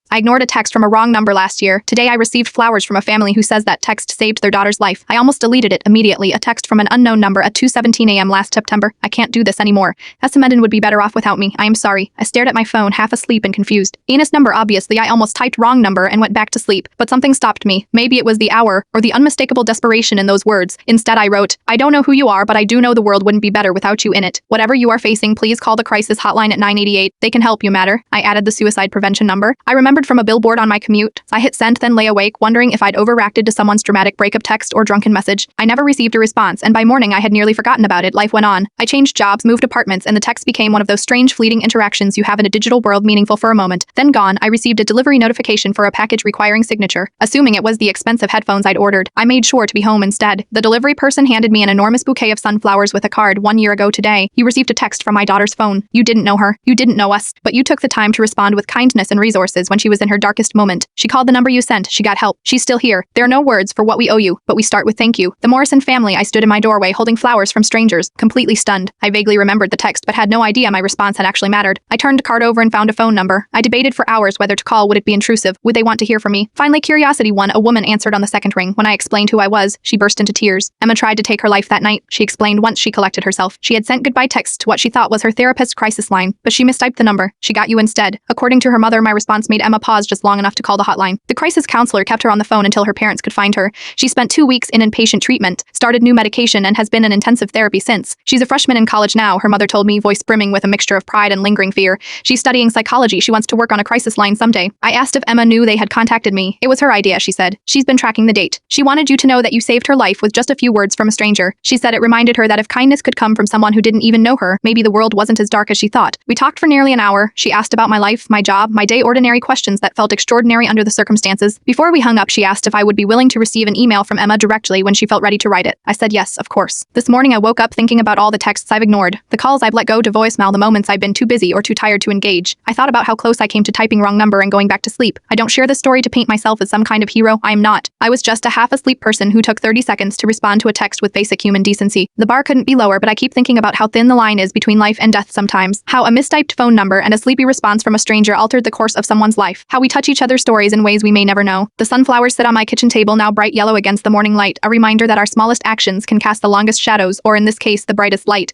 I ignored a text from a wrong number last year. Today I received flowers from a family who says that text saved their daughter's life. I almost deleted it immediately. A text from an unknown number at 2:17 a.m. last September. I can't do this anymore. Essamendon would be better off without me. I am sorry. I stared at my phone, half asleep and confused. Enos number, obviously. I almost typed wrong number and went back to sleep, but something stopped me. Maybe it was the hour, or the unmistakable desperation in those words. Instead I wrote, I don't know who you are, but I do know the world wouldn't be better without you in it. Whatever you are facing, please call the crisis hotline at 988. They can help you matter. I added the suicide prevention number. I remembered from a billboard on my commute. I hit send, then lay awake, wondering if I'd overreacted to someone's dramatic breakup text or drunken message. I never received a response, and by morning I had nearly forgotten about it. Life went on. I changed jobs, moved apartments, and the text became one of those strange fleeting interactions you have in a digital world, meaningful for a moment, then gone. I received a delivery notification for a package requiring signature. Assuming it was the expensive headphones I'd ordered, I made sure to be home instead. The delivery person handed me an enormous bouquet of sunflowers with a card. 1 year ago today, you received a text from my daughter's phone. You didn't know her. You didn't know us. But you took the time to respond with kindness and resources when she was in her darkest moment. She called the number you sent. She got help. She's still here. There are no words for what we owe you, but we start with thank you. The Morrison family. I stood in my doorway holding flowers from strangers, completely stunned. I vaguely remembered the text but had no idea my response had actually mattered. I turned the card over and found a phone number. I debated for hours whether to call. Would it be intrusive? Would they want to hear from me? Finally, curiosity won. A woman answered on the second ring. When I explained who I was, she burst into tears. Emma tried to take her life that night, she explained once she collected herself. She had sent goodbye texts to what she thought was her therapist's crisis line, but she mistyped the number. She got you instead. According to her mother, my response made Emma pause just long enough to call the hotline. The crisis counselor kept her on the phone until her parents could find her. She spent 2 weeks in inpatient treatment, started new medication, and has been in intensive therapy since. She's a freshman in college now, her mother told me, voice brimming with a mixture of pride and lingering fear. She's studying psychology. She wants to work on a crisis line someday. I asked if Emma knew they had contacted me. It was her idea, she said. She's been tracking the date. She wanted you to know that you saved her life with just a few words from a stranger. She said it reminded her that if kindness could come from someone who didn't even know her, maybe the world wasn't as dark as she thought. We talked for nearly an hour. She asked about my life, my job, my day, ordinary questions that felt extraordinary under the circumstances. Before we hung up, she asked if I would be willing to receive an email from Emma directly when she felt ready to write it. I said yes, of course. This morning I woke up thinking about all the texts I've ignored, the calls I've let go to voicemail, the moments I've been too busy or too tired to engage. I thought about how close I came to typing wrong number and going back to sleep. I don't share this story to paint myself as some kind of hero. I am not. I was just a half-asleep person who took 30 seconds to respond to a text with basic human decency. The bar couldn't be lower, but I keep thinking about how thin the line is between life and death sometimes. How a mistyped phone number and a sleepy response from a stranger altered the course of someone's life. How we touch each other's stories in ways we may never know. The sunflowers sit on my kitchen table now bright yellow against the morning light, a reminder that our smallest actions can cast the longest shadows, or in this case, the brightest light.